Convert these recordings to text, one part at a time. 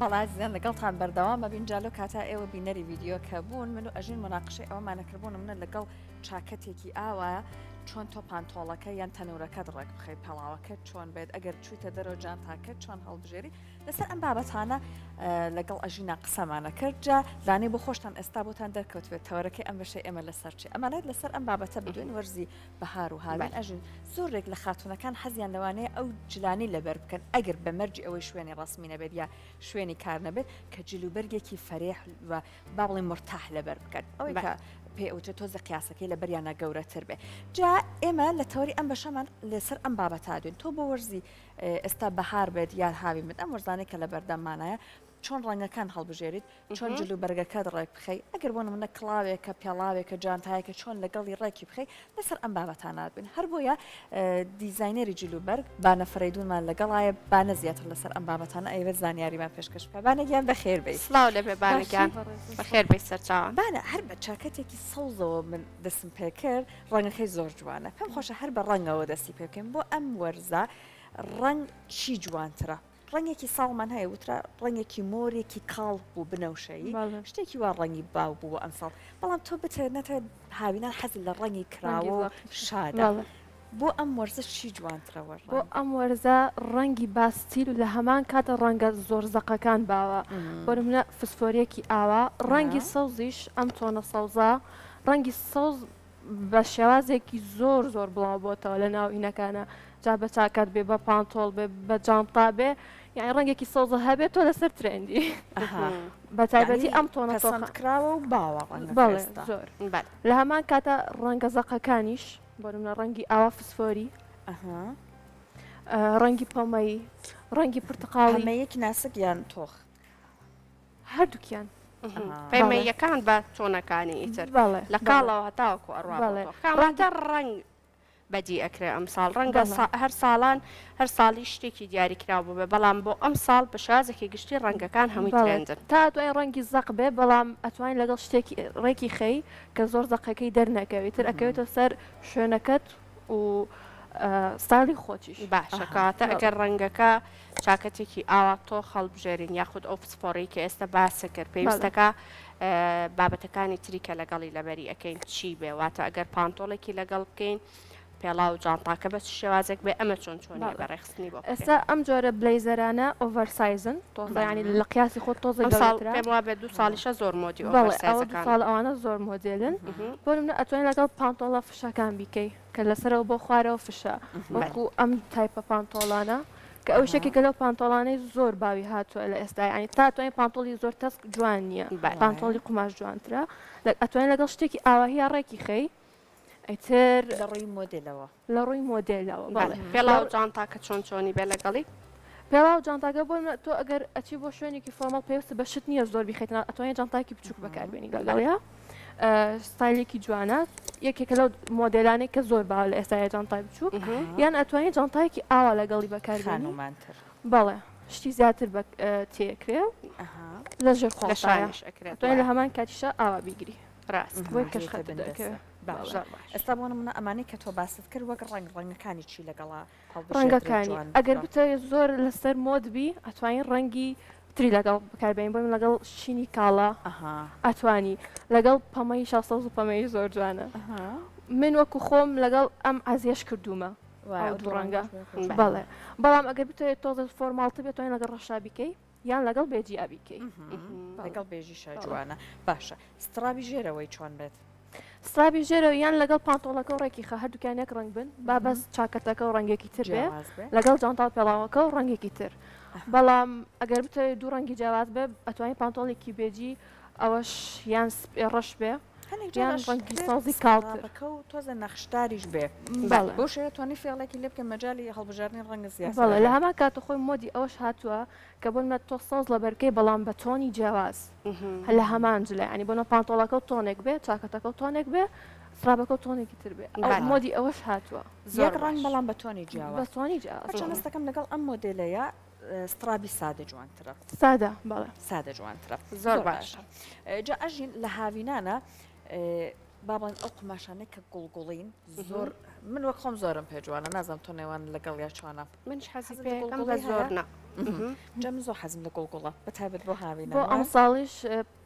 بەڵازیان لەگەڵتان بەردەوام بەبین جالۆ کاتا ئێوە بینەری ڤیددیۆ کە بوون من و ئەژین مناقشەی ئەومانەکردبوون منە لەگەڵ چاکەتێکی ئاوایە چۆن تۆ پانتۆڵەکە یان تەنورەکەت ڕێک بخەی پەڵاوەکە چۆن بێت ئەگەر چوویتە دەرەوە جانتاکە چۆن هەڵبژێری لەسەر ئەم بابەتانە لەگەڵ ئەژینا قسەمانە کرد جا لانەی بۆ خۆشتان ئێستا بۆتان دەرکەوتوێت تەوەرەکەی ئەم بەشەی ئێمە لەسەرچی ئەمانێت لەسەر ئەم بابەتە بدوین وەرزی بەهار و هاوین ئەژین زۆرێک لە خاتونەکان حەزیان لەوانەیە ئەو جلانی لەبەر بکەن ئەگەر بە مەرجی ئەوەی شوێنی ڕسمی نەبێت یا شوێنی کار نەبێت کە جلوبەرگێکی فەرێح و با بڵێ مرتاح لەبەر بکەن ئەوەی کە پێوتە تۆزە قیاسەکەی لە بەریانە گەورەتر بێ جا ئێمە لە تەوری ئەم بەشەمان لەسەر ئەم بابەتا دوین تۆ بۆ وەرزی ئێستا بەهار بێت یان هاوی من ئەم وەرزانەی کە لە بەردەممانایە چۆن ڕەنگەکان هەڵبژێریت چۆن جلوبەرگەکەت ڕێک بخەی ئەگەر بۆ منە کڵاوێکە پێڵاوێکە جانتایەکە چۆن لەگەڵی ڕێکی بخەی لەسەر ئەم بابەتانات بن هەر بۆیە دیزاینەری جلوبەرگ بانە فەرەیدونمان لەگەڵایە بانە زیاتر لەسەر ئەم بابەتانە ئەیوە زانیاریمان پێشکەش بکە بانەگیان بەخێر بێ سلااو لەبێ بانەکان بەخێر بێ سەرچاوان بانە هەر بە چاکەتێکی سەوزەوە من دەسم پێکرد ڕەنگەکەی زۆر جوانە پێم خۆشە هەر بە ڕەنگەوە دەستی پێ بکەین بۆ ئەم وەرزە ڕەنگ چی جوانترە ڕەنگێکی ساڵمان هەیە وترا ڕەنگێکی مۆرێکی کاڵ بوو بنەوشەیی شتێکی وا ڕەنگی باو بوو ئەم ساڵ بەڵام تۆ بتێنێتە هاوینان حەز لە ڕەنگی کراوە شادە بۆ ئەم وەرزە چی جوانترەوە بۆ ئەم وەرزە ڕەنگی باستیل و لە هەمان کاتە ڕەنگە زۆر زەقەکان باوە بۆ منە فسفۆریەکی ئاوا ڕەنگی سەوزیش ئەم تۆنە سەوزە ڕەنگی سەوز بە شێوازێکی زۆر زۆر بڵاو بۆتەوە لە ناو ئینەکانە جا بە چاکات بێ بە پانتۆڵ بێ بە جانتا بێ یعنی ڕەنگێکی سەوزە هەبێت تۆ لەسەر ترێندی بە تایبەتی ئەم تۆنە کراوە و باوە بەڵێ زۆر لە هەمان کاتە ڕەنگە زەقەکانیش بۆ منە ڕەنگی ئاوا فسفۆری ڕەنگی پەمەی ڕەنگی پرتقاڵی مەیەک ناسک یان تۆخ هەردووکیان پەیمەیەکان بە چۆنەکانی ئیتر لە کاڵەوە هەتاوەکو ئەڕواتە ڕنگ بەدی ئەکرێ ئەم ساڵ ڕەنگە هەر ساڵان هەر ساڵی شتێکی دیاریکرااو بوو بێ بەڵام بۆ ئەم ساڵ بە شازێکی گشتی ڕەنگەکان هەمووی ترێنجن تا دوای ڕەنگی زەق بێ بەڵام ئەتوانین لەگەڵ شتێکی ڕێکی خەی کە زۆر زەقەکەی دەرنەکەوێتتر ئەکەوێتە سەر شوێنەکەت و ستایلی خۆچیش باشەکاتە ئەگەر ڕەنگەکە چاکەتێکی ئاوا تۆ خەڵبژێرین یاخود ئەو پسپۆڕی کە ئێستا باسە کرد پێویستەکە بابەتەکانی تری کە لەگەڵی لەبەری ئەەکەین چی بێ واتە ئەگەر پانتۆڵێکی لەگەڵ بکەین پێڵا و جانتاکە بە شێوازێک بێ ئەمە چۆن چۆنی بەڕێخستنی بۆ ئێستا ئەم جۆرە بلەیزەرانە ئۆڤەرسایزن تۆزانی لە قیاسی خۆ تۆزە پێم وا بێت 2 ساڵیشە زۆر مۆدی ساڵ ئەوانە زۆر مۆدلن بۆ منە ئەتوانین لەگەڵ پانتۆڵە فشەکان بیکەی کە لەسەرەوە بۆ خوارەوە فشە وەکو ئەم تایپە پانتۆڵانە کە ئەو شتێکێکە لەو پانتۆڵانەی زۆر باوی هاتووە لە ئێستا ینی تا توانین پانتۆڵی زۆر تەسک جوان نییە پانتۆڵی قوماش جوانترە ئەتوانین لەگەڵ شتێکی ئاواهی ڕێکی خەی ئەیتر لە ڕووی مۆدلەوە لە ڕووی مۆدلەوە پێڵا و جانتاکە چۆن چۆنی بێ لەگەڵی پێڵا و جانتاکە بۆ تۆ ئەگەر ئەچی بۆ شوێنێکی فۆرمەڵ پێویستە بە شت نییە زۆر بیخیتەوە ئەتوانین جانتاکی بچووک بەکاربێنی لەگەڵیا ستایلێکی جوانە یەکێکە لەو مۆدلانەی کە زۆر باوە لە ئێستای جانتای بچووک یان ئەتوانین جانتایەکی ئاوا لەگەڵی بەکاربێنی بەڵێ شتی زیاتر تێکرێ لە ژێر خۆشایش ئەکرێت توانین لە هەمان کاتیشە ئاوا بیگری ڕاست بۆی کەشخەت دەکەوێت ئێستا بۆ منە ئەمانەی کە تۆ باست کرد وەک ڕەنگەکانی چی لەگەڵا ڕەنگەکانی ئەگەر بتەوێت زۆر لەسەر مۆدبی ئەتوانین ڕەنگی تری لەگەڵ بەکاربێنین بۆ لەگەڵ شینی کاڵە ئەتوانی لەگەڵ پەمەی شاسەوز و پەمەی زۆر جوانە من وەکو خۆم لەگەڵ ئەم ئازیێش کردومە ڕەنگە بەڵێ بەڵام ئەگەر بتەوێت تۆزە فۆرماڵتە بێت توانین لەگەڵ ڕەشابیکەی یان لەگەڵ بێجی ئابیکەی لەگەڵ بێژیشە جوانە باشە سترابی ژێرەوەی چۆن بێت سترابی ژێرەوە یان لەگەڵ پانتۆڵەکە و ڕێکی خە هەردووکیانێک ڕنگ بن با بەس چاکەتەکە و ڕەنگێکی تر بێ لەگەڵ جانتا پێڵاوەکە و ڕەنگێکی تر بەڵام ئەگەر بتەوێت دوو ڕەنگی جیاواز بێ ئەتوانین پانتۆڵێکی بێجی ئەوەش یان ڕەش بێ یان ڕەنگی سازی کاڵترەکە و تۆزە نەخشداریش بێ بۆ شێ توانی فێڵێکی لێ بکە مەجای هەڵبژارنی ڕەنگە زیاد بەڵێ لە هەمان کاتە خۆی مۆدی ئەوەش هاتووە کە بۆنمە تۆ ساز لە بەرکەی بەڵام بە تۆنی جیاواز لە هەمان جلێ ینی بۆنە پانتۆڵەکە و تۆنێک بێ چاکەتەکە و تۆنێک بێ سرابەکە و تۆنێکی تر بێ مۆدی ئەوەش هاتووە زیاد ڕنگ بەڵام بە تۆنی جیاواز بە تۆنی جیاواز چەندستەکەم لەگەڵ ئەم مۆدلەیە سترابی سادە جوانترە سادە بەڵێ سادە جوانترە زۆر باشە جا ئەژین لە هاوینانە بابڵێن ئەو قماشانەی کە گوڵگوڵین زۆر من وەک خۆم زۆرم پێ جوانە نازانم تۆ نێوان لەگەڵ یا چوانە منش حەزی پێ بە زۆر جەم زۆر حەزم لە گوڵگوڵە بەتابەت بۆ هاوێنە بۆ ئەم ساڵیش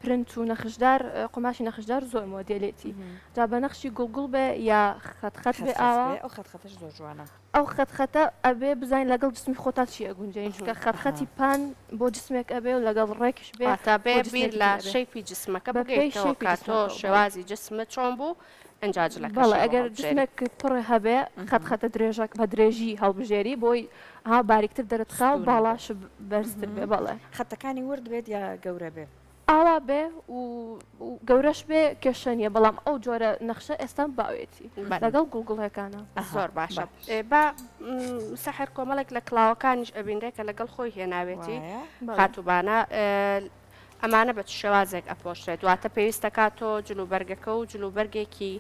پرنت و نەخشدار قۆماشی نەخشدار زۆر مۆدلێتی جا بە نەخشی گوڵگوڵ بێ یا خەتخەت بێ ئاوا ئەو خەتخەتش زۆر جوانە ئەو خەتخەتە ئەبێ بزانین لەگەڵ جسمی خۆتا چیە گونجین چونکە خەتخەتی پان بۆ جسمێک ئەبێ و لەگەڵ ڕێکش بێ تا بێ بیر لە شەیپی جسمەکە بگەیتەوە کاتۆ شێوازی جسمە چۆن بوو ئەنجاجلەکە بەڵێ ئەگەر جسمێک پڕ هەبێ خەتخەتە درێژەک بە درێژی هەڵبژێری بۆی ها باریکتر دەرەتخا و باڵاش بەرزتر بێ بەڵێ خەتەکانی ورد بێت یا گەورە بێ ئاوا بێ و گەورەش بێ کێشەنیە بەڵام ئەو جۆرە نەخشە ئێستا باوێتی لەگەڵ گوڵگوڵەکانە زۆر باشە با سەحر کۆمەڵێک لە کلااوەکانیش ئەبینرێکە لەگەڵ خۆی هێناوێتی خاتوبانە ئەمانە بە شێوازێک ئەپۆشرێت دواتە پێویستە کاتۆ جلوبەرگەکە و جلوبەرگێکی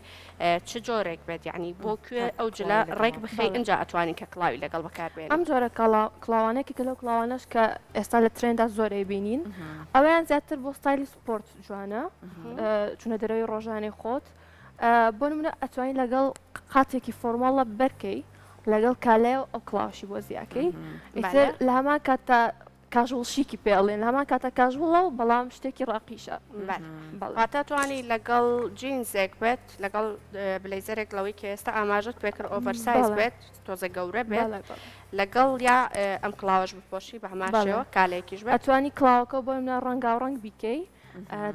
چ جۆرێک بێت یعنی بۆ کوێ ئەو جلە ڕێک بخەی ئەجا ئەتوانین کە کڵاوی لەگەڵ بەکاربێن ئەم جۆرە کڵاوانێکی کە لەو کڵاوانش کە ئێستا لە ترێندا زۆرەی بینین ئەویان زیاتر بۆ ستایلی سپۆرت جوانە چونە دەرەوەی ڕۆژانەی خۆت بۆ نمونە ئەتوانین لەگەڵ قاتێکی فۆرماڵە بەرکەی لەگەڵ کالێ ئەو کڵاوشی بۆ زیاکەی ئیتر لە هەمان کاتە کاژوڵشیکی پێڵێن هەمان کاتە کاژوڵە و بەڵام شتێکی ڕاقیشە واتە توانی لەگەڵ جینزێک بێت لەگەڵ بلەیزەرێک لەوەی کە ئێستا ئاماژت پێکرد ئۆڤەرسایز بێت تۆزە گەورە بێت لەگەڵ یا ئەم کڵاوەش بپۆشی بە هەماشەوە کالێکیش بێت ئەتوانی کڵاوەکە بۆ منە ڕەنگاوڕەنگ بیکەی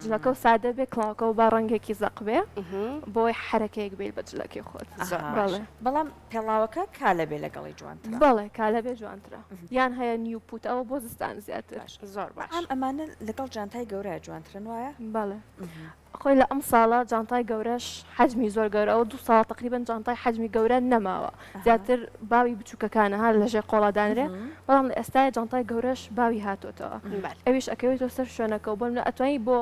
جلەکە و سادە بێ کڵاوەکە و با ڕەنگێکی زەق بێ بۆی حرەکەیەک بێت بە جلەکەی خۆت بەڵام پێڵاوەکە کالە بێ لەگەڵی جوانتر بەڵێ کالە بێ جوانترە یان هەیە نیو پوت ئەوە بۆ زستان زیاتر زۆر باش ئەمانە لەگەڵ جانتای گەورە جوانترن وایە بەڵێ خۆی لە ئەم ساڵە جانتای گەورەش حجمی زۆر گەورە ئەو 2 ساڵ تقریبان جانتای حجمی گەورە نەماوە زیاتر باوی بچووکەکانە هەر لەژێ قۆڵادانرێ بەڵام لە ئێستای جانتای گەورەش باوی هاتۆتەوە ئەویش ئەکەوێتەوە سەر شوێنەکە و بۆ ئەتوانی بۆ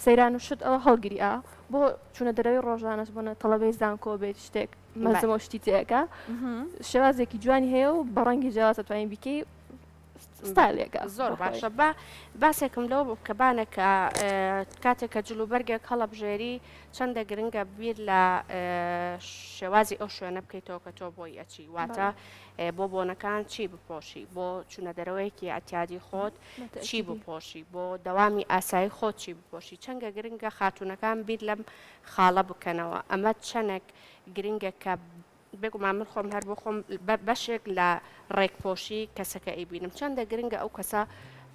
سەیران و شت ئەوە هەڵگیریە بۆ چونە دەرەوەی ڕۆژانەش بۆنە تەڵەبەی زانکۆ بێت شتێک مەزمە شتی تێەکە شێوازێکی جوانی هەیە و بە ڕەنگی جیاواز ئەتوانین بیکەی ستایلێکە زۆر باشە بە باسێکم لەوە بکەبانەکە کاتێککە جلوبەرگێک هەڵەبژێری چەندە گرنگە بیر لە شێوازی ئەو شوێنە بکەیتەوە کە تۆ بۆی ئەچی واتە بۆ بۆنەکان چی بپۆشی بۆ چونە دەرەوەیەکی ئەتیادی خۆت چی بپۆشی بۆ دەوامی ئاسایی خۆت چی بپۆشی چەندە گرنگە خاتونەکان بیر لەم خاڵە بکەنەوە ئەمە چەندێک گرنگە کە بێگومان من خۆم هەر بۆ خۆم بەشێک لە ڕێکپۆشی کەسەکە ئەیبینم چەندە گرنگە ئەو کەسە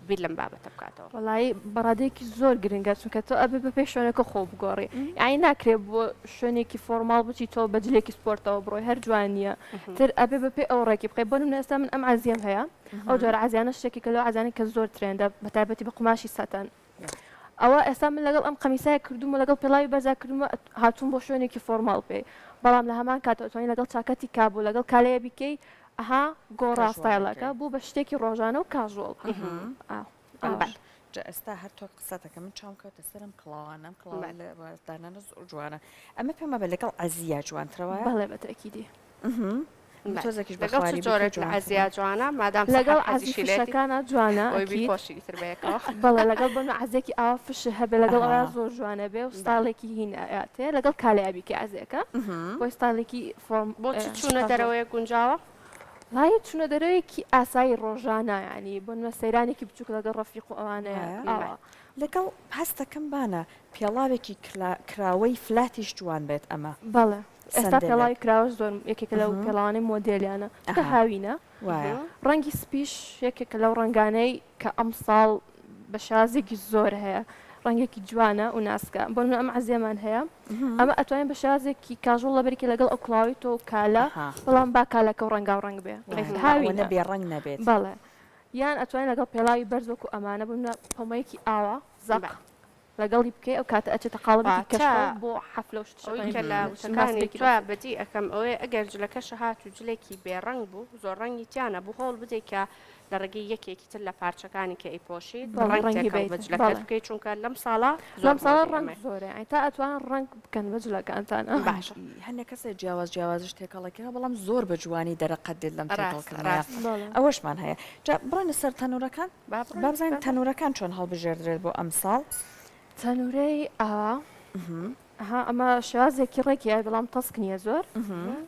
بیر لەم بابەتە بکاتەوە وڵایی بەڕادەیەکی زۆر گرنگە چونکە تۆ ئەبێ بە پێی شوێنەکە خۆ بگۆڕی ئای ناکرێت بۆ شوێنێکی فۆرماڵ بچی تۆ بەجلێکی سپۆرتەوە بڕۆی هەر جوانیە تر ئەبێ بە پێی ئەو ڕێکی بخەی بۆ من ئێستا من ئەم عزیەم هەیە ئەو جۆرە عزیانە شتێکی کە لەو عزیانە کە زۆر ترێندە بەتایبەتی بە قوماشی سەتەن ئەوە ئێستا من لەگەڵ ئەم قەمیسایە کردومە لەگەڵ پێڵاوی بەرزا کردومە هاتوون بۆ شوێنێکی فۆرماڵ پێی بەڵام لە هەمان کاتە ئەتوانین لەگەڵ چاکەتی کابوو لەگەڵ کالەیە بیکەی ئەها گۆڕاستایلەکە بوو بە شتێکی ڕۆژانە و کاژۆڵ ئێستا هەر تۆ قسەتەکە من چاوم کەوتە سەرم کڵاوانم کڵاوانە زۆر جوانە ئەمە پێمە بە لەگەڵ ئەزیە جوانترەوە بەڵێ بەتەکیدی تۆزێکیش لەگەڵ جۆرێک لە ئازیا جوانە مادام لەگەڵ عزیشەکانە جوانە پۆشی تر بەیەکەوە بەڵێ لەگەڵ بن عزێکی ئاوا فش هەبێ لەگەڵ ئەوە زۆر جوانە بێ و ستاڵێکی هینەتێ لەگەڵ کالەیابیکە عزیەکە بۆی ستاڵێکی فۆرم بۆ چوونە دەرەوەی گونجاوە لای چونە دەرەوەیەکی ئاسایی ڕۆژانە ینی بۆنمە سەیرانێکی بچووک لەگەڵ ڕەفیق و ئەوانەیە لەگەڵ هەستەکەم بانە پیاڵاوێکی کراوەی فلاتیش جوان بێت ئەمە بەڵێ ئێستا پێڵاوی کراوەش زۆر یەکێکە لەو پێڵاوانەی مۆدلیانە کە هاوینە ڕەنگی سپیش یەکێکە لەو ڕنگانەی کە ئەم ساڵ بە شازێکی زۆر هەیە ڕەنگێکی جوانە و ناسکە بۆ ئەم عزیێمان هەیە ئەمە ئەتوانین بە شازێکی کاژۆڵ لەبەرکی لەگەڵ ئەو کڵاوی تۆ کالە بەڵام با کالەکە و ڕەنگا و ڕنگ بێ هاوینە بێڕنگ نەبێت بەڵێ یان ئەتوانین لەگەڵ پێڵاوی بەرزۆک و ئەمانە بنە پەمەیەکی ئاوا زەق لەگەڵی بکەی ئەو کاتە ئەچێتە قاڵبی کەشە بۆ حەفلە و کە لە وتەکانی توە بەدی ئەەکەم ئەوەیە ئەگەر جلەکەش هات و جلێکی بێڕنگ بوو زۆر ڕەنگی تیانە بوو هەوڵ بدەیت کە لە ڕێگەی یەکێکی تر لە پارچەکانی کە ئیپۆشیت ڕەنگی بەجلەکەت بکەیت چونکە لەم ساڵە ڕەنگ زۆرە تا ئەتوان ڕەنگ بکەن بەجلەکانتانە باش هەندێک کەسێک جیاواز شتێکەڵەکە بەڵام زۆر بە جوانی دەرەقەت دێت لەم تێکەڵکردنە ئەوەشمان هەیە بڕۆنە سەر تەنورەکان بابزانین تەنورەکان چۆن هەڵبژێردرێت بۆ ئەم ساڵ تەنورەی ئاوا ئەمە شێوازێکی ڕێکیە بەڵام تەسک نییە زۆر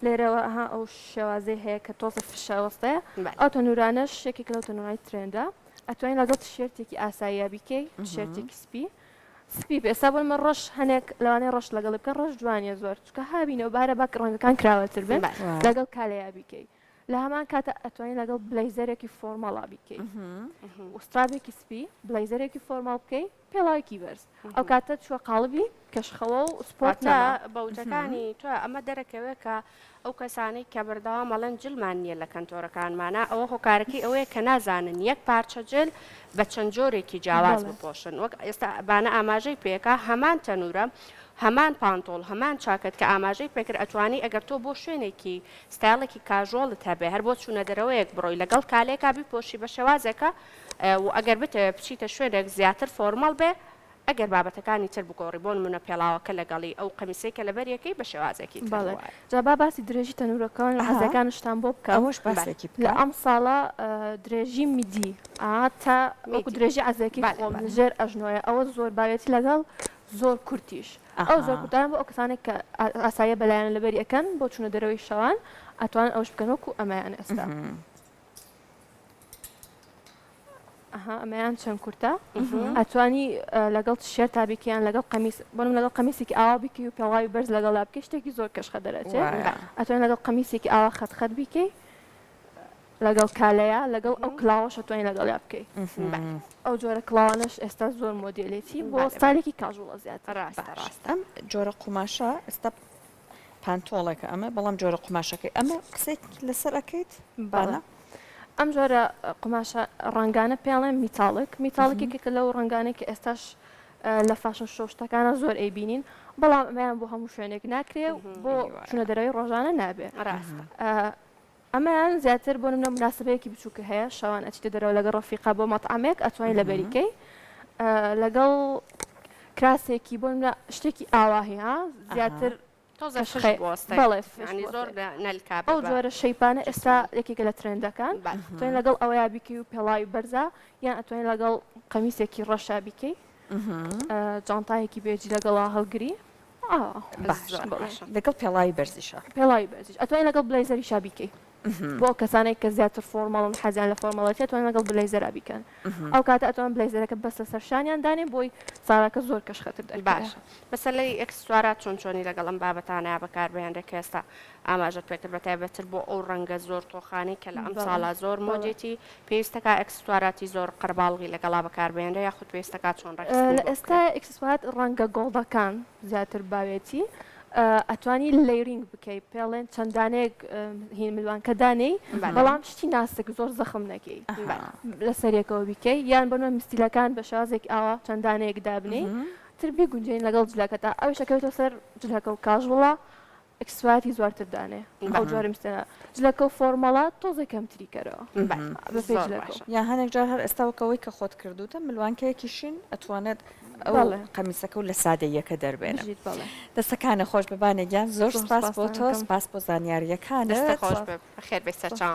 لێرەوە ئەو شێوازەی هەیە کە تۆزە فشەوەستەیە ئەو تەنورانەش شێکێک لەو تەنورای ترێندا ئەتوانین لەگەڵ شێرتێکی ئاساییە بیکەی شێرتێکی سپی ئێستا بۆ من ڕۆژ هەنێک لەوانەیە ڕۆژ لەگەڵ بکە ڕۆژ جوانیە زۆر چکە هابینەوە بارە باک ڕەنگەکان کراوەتر بن لەگەڵ کالەیە بیکەی لە هەمان کاتە ئەتوانین لەگەڵ بلەیزەرێکی فۆرمەڵا بیکەی وسترابێکی سپی بلەیزەرێکی فۆرمەڵ بکەی پێڵاوێکی بەرز ئەو کاتە چوە قاڵبی کەشخەوە و سپۆرت بەوتەکانی تۆ ئەمە دەرەکەوێت کە ئەو کەسانی کە بەردەوا مەڵەن جلمان نییە لە کەنتۆرەکانمانە ئەوە هۆکارەکەی ئەوەیە کە نازانن یەک پارچە جل بە چەند جۆرێکی جیاواز بپۆشن وەک ئێستا بانە ئاماژەی پێکە هەمان تەنورە هەمان پانتۆڵ هەمان چاکت کە ئاماژەی پێکرد ئەتوانی ئەگەر تۆ بۆ شوێنێکی ستایلێکی کاژۆڵت هەبێ هەر بۆ چوونە دەرەوەیەک بڕۆی لەگەڵ کالێکا بیپۆشی بە شێوازێکە و ئەگەر بتە بچیتە شوێنێک زیاتر فۆرمەڵ بێ ئەگەر بابەتەکانی تر بگۆڕی بۆ نمونە پێڵاوەکە لەگەڵی ئەو قەمیسێکە لەبەریەکەی بە شێوازێکی جا باسی درێژی تەنورەکان لە حەزەکانشتان بۆ بکە ئەوش باسێکی لە ئەم ساڵە درێژی میدی تا وەکو درێژی عەزەکی ژێر ئەژنۆیە ئەوە زۆر باوێتی لەگەڵ زۆر کورتیش ئەو زۆر کوردان بۆ ئەو کەسانێک کە ئاسایە بەلایەن لەبەری ئەەکەن بۆ چوونە دەرەوەی شەوان ئەتوان ئەوش بکەن وەکو ئەمایان ئێستا ئەمەیان چەند کورتە ئەتوانی لەگەڵ شێر تابیکیان لەگەڵ قەمیس بۆنم لەگەڵ قەمیسێکی ئاوا بیکەی و پێڵاوی بەرز لەگەڵ بکەی شتێکی زۆر کەشخە دەرەچێت ئەتوانین لەگەڵ قەمیسێکی ئاوا خەتخەت بیکەی لەگەڵ کالەیە لەگەڵ ئەو کلااوەش ئەتوانین لەگەڵیا بکەی ئەو جۆرە کلاوانش ئێستا زۆر مۆدیلێتی بۆ ستایلێکی کاژوڵە زیاتر ڕاستە ئەم جۆرە قوماشە ئێستا پانتۆڵێکە ئەمە بەڵام جۆرە قوماشەکەی ئەمە قسێک لەسەر ئەەکەیت باە ئەم جۆرە قماشە ڕنگانە پێڵێن میتاڵێکێکە لەو ڕنگانێک کە ئێستاش لە فاشن شۆشتەکانە زۆر ئەیبینین بەڵام ئەمەیان بۆ هەموو شوێنێک ناکرێ بۆ چونە دەرەوەی ڕۆژانە نابێ ئەمەیان زیاتر بۆ منە مناسبەیەکی بچووکە هەیە شەوان ئەچیتە دەرەوە لەگەڵ ڕەفیقا بۆ مەطعامێک ئەتوانین لە بەریکەی لەگەڵ کراسێکی بۆ منە شتێکی ئاواهەیە زیاتر ئەو جۆرە شەیپانە ئێستا یەکێکە لە ترێندەکان توانین لەگەڵ ئەوەیە بیکەی و پێڵاوی بەرزە یان ئەتوانین لەگەڵ قەمیسێکی ڕەشا بیکەی جانتایەکی بێجی لەگەڵا هەڵگری لەگەڵ پێڵاوی بەرزیشە پێڵاوی بەرزیش ئەتوانین لەگەڵ بلەیزەری شابیکەی بۆ کەسانێک کە زیاتر فۆرمەڵن حەزیان لە فۆرمەڵەتی ئەتوانین لەگەڵ بلەیزەرا بیکەن ئەو کاتە ئەتوان بلەیزەرەکە بەستە سەرشانیان دانێ بۆی ساڵەکە زۆر کەشخەتر باشە بەسەلەی ئەکسسوارات چۆنی لەگەڵ ئەم بابەتانەیە بەکاربیانەکە ئێستا ئاماژەت پێێتە بەتایبەتر بۆ ئەو ڕەنگە زۆر تۆخانی کە لە ئەم ساڵا زۆر مۆدێتی پێویستەکە ئەکسسواراتی زۆر قەرباڵغی لەگەڵا بەکاربیانە یاخود پێویستەکە چۆن لە ئێستا ئەکسسوارات ڕەنگە گۆڵدەکان زیاتر باوێتی ئەتوانی لەیرینگ بکەیت پێڵێن چەندانێک هین ملوانکە دانەی بەڵام شتی ناسک زۆر زەخم نەکەی لە سەرێکەوە بیکەی یان بنوە مستیلەکان بە شازێک ئاوا چەندانەیەک دابنی تربی گونجین لەگەڵ جلەکەتا ئەوی شەکەوێتەوە سەر جلەکە و کاژوڵە ئەکسسواتی زۆرتر دانێ ئەو جۆرە مستێنە جلەکە و فۆرمەڵات تۆزە کەمتری کەرەوە یان هەنێک جار هەر ئێستاوەکەوەی کە خۆت کردوتە ملوانکەیەکیشین ئەتوانێت ئەو قەمیسەکە و لە سادەیەکە دەربێنە دەستەکانە خۆش ببانێگیان زۆر سپاس بۆ تۆ سپاس بۆ زانیاریەکانە خۆش خێر بێ سەرچاو